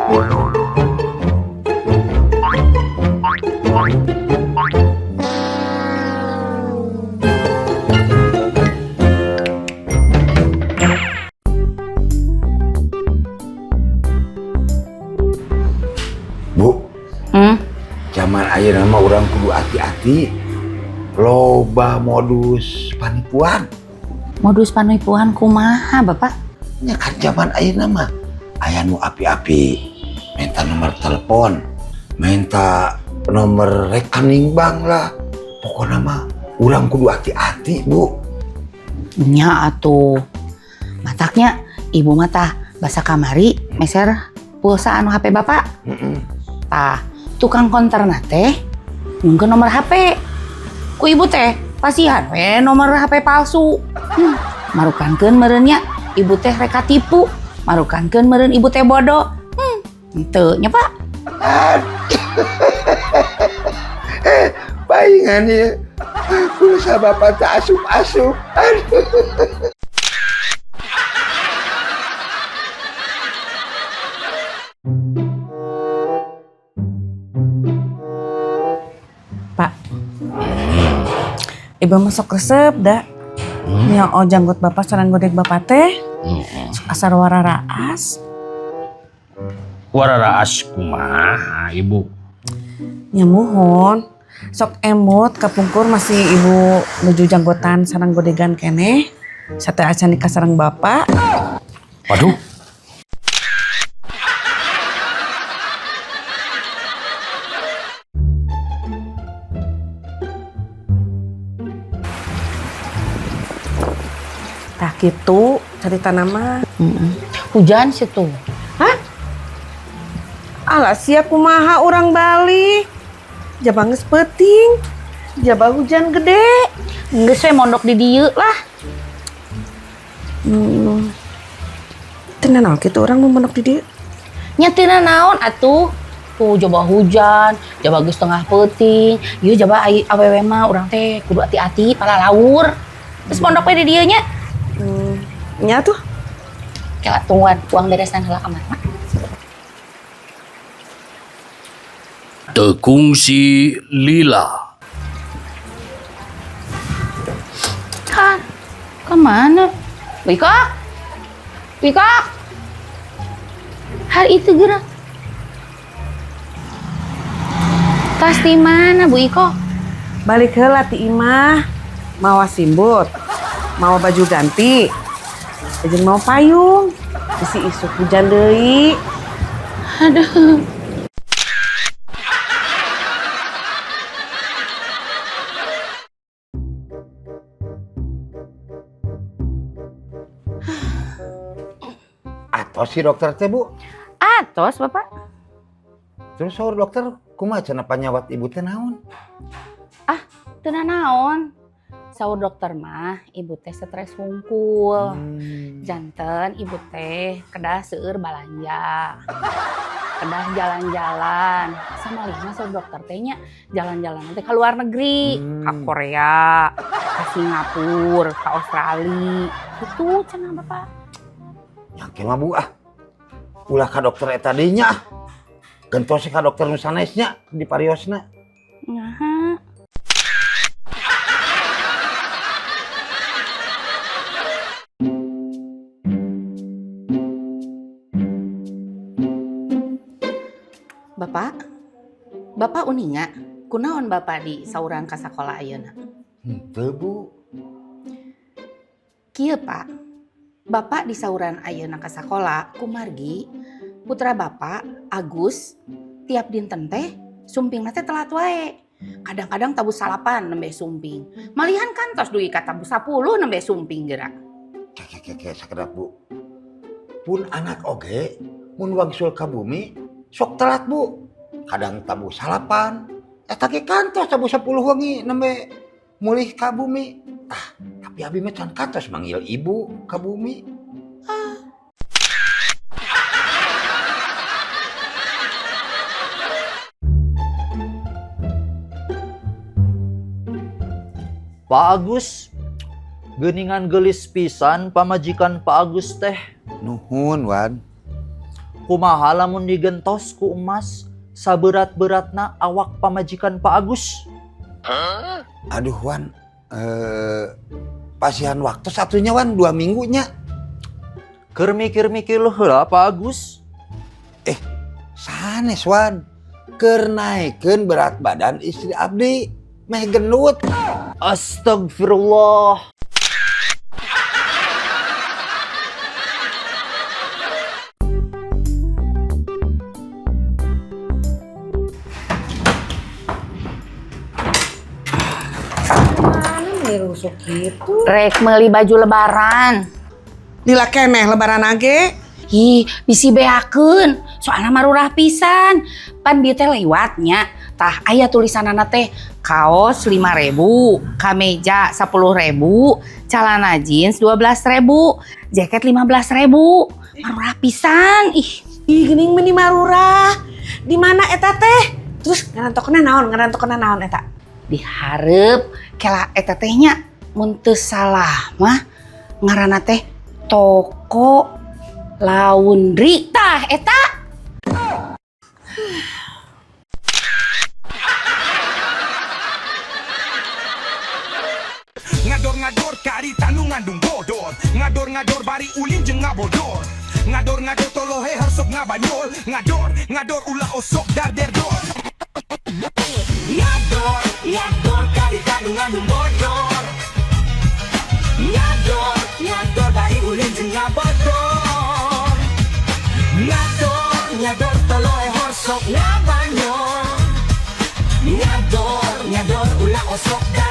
Bu, zaman ayeuna mah urang kudu hati-hati. Loba modus panipuan. Modus panipuan kumaha, Bapak? Ya kan zaman ayeuna mah aya nu api-api. Minta nomor telepon, minta nomor rekening bank lah. Pokoknya mah urang kudu hati-hati, Bu. Nya atuh. Mataknya ibu mata basa kamari meser pulsa anu HP Bapak. Tah, tukang konterna teh nyungkeun nomor HP. Ku ibu teh pasihan we nomor HP palsu. Marukankeun meureunnya ibu teh reka tipu. Marukankeun meureun ibu teh bodoh. Henteu nya, Pak. Palingan ya. Pulsa Bapak tak asup-asup. Aduh. Pak, ibu masuk resep dah. Yang janggut bapak sareng godek bapak teh. Asar wararaas. Wararaas kumaha ibu? Ya mohon. Sok emut kapungkur masih ibu nuju janggotan sareng godegan keneh. Sate acan nikah sareng bapak. Waduh. Tah gitu cerita nama. Hujan situ. Hah? Alah sia kumaha urang Bali. Jabang geus peuting. Jabang hujan gede. Geus we mondok di dieu lah. Tenan naon kitu urang nu mondok di dieu. Nya teu naon atuh. Tuh coba hujan, coba geus tengah peuting. Ieu coba awewe mah urang teh kudu hati-hati pala laur. Terus mondok we di dieu nya. Nya tuh. Kayak tungguan uang beresan heula ka mana. Tekungsi lila. Kan, kemana? Wika? Wika? Hari itu gerak. Tas di mana, Bu Iko? Balik heula ti imah. Mawa simbut. Mau baju ganti. Jeung mau payung. Isi isuk hujan deui. Aduh. Atos si dokter teh, Bu. Atos, Bapak. Terus saur dokter kumaha cenah panyawat ibu teh naon? Teu naon. Saur dokter mah ibu teh stres hungkul. Janten ibu teh kedah seueur balanja. Kedah jalan-jalan. Samalihna saur dokter teh nya jalan-jalan teh ka luar negeri, ka Korea, ka Singapura, ka Australia. Itu cenah Bapak. Yakin mah Bu ulah ka dokter eta deui nya. Gentos ka dokter nu sanesnya di pariosna. Nyaha. Bapak uninga, kunaon Bapak di sauran ka sakola ayeuna? Henteu, Bu. Kieu Pak, Bapak di sauran ayeuna ka sakola kumargi putra Bapak Agus tiap dinten teh sumpingna teh telat wae. Kadang-kadang tabu salapan nembe sumping. Malihan kantos dugi ka tabu 10 nembe sumping geura. Keke sakedap, Bu. Pun anak oge mun wangsul ka bumi sok telat, Bu. Kadang tabu salapan, eta ge kantos tabu 10 wengi nembe mulih ka bumi. Tapi abi mah can kantos manggil ibu ka bumi. Pak Agus, geuningan geulis pisan pamajikan Pak Agus teh. Nuhun, Wan. Kumaha lamun digentos ku emas saberat-beratna awak pamajikan Pak Agus? Aduh Wan, pasihan waktu satunya Wan 2 minggunya. Keur mikir-mikir heula Pak Agus. Sanes Wan, keur naikeun berat badan istri abdi, meh gendut. Astagfirullah. Mana nih rusuk gitu? Rek meuli baju lebaran. Lila keneh lebaran age. Ih, bisi beakeun. Soalna marurah pisan. Pan dieu teh lewatnya. Tah aya tulisanana teh kaos 5.000, kameja 10.000, celana jeans 12.000, jaket 15.000. Marurah pisan. Ih, Ih, geuning meni marurah. Di mana eta teh? Terus ngarantokna naon eta? dihareup kela eta teh nya mun teu salah mah ngaranna teh toko laundry tah eta. Ngador-ngador kari tanu ngandung bodor. Ngador-ngador bari ulin jeung ngabodor. Ngador-ngador tolohe harsok ngabanyol. Ngador ulah osok dar derdor. Ngador kari tanu ngandung bodor. Ngador bari ulin jeung ngabodor. Ngador tolohe harsok ngabanyol. Ngador ulah osok dar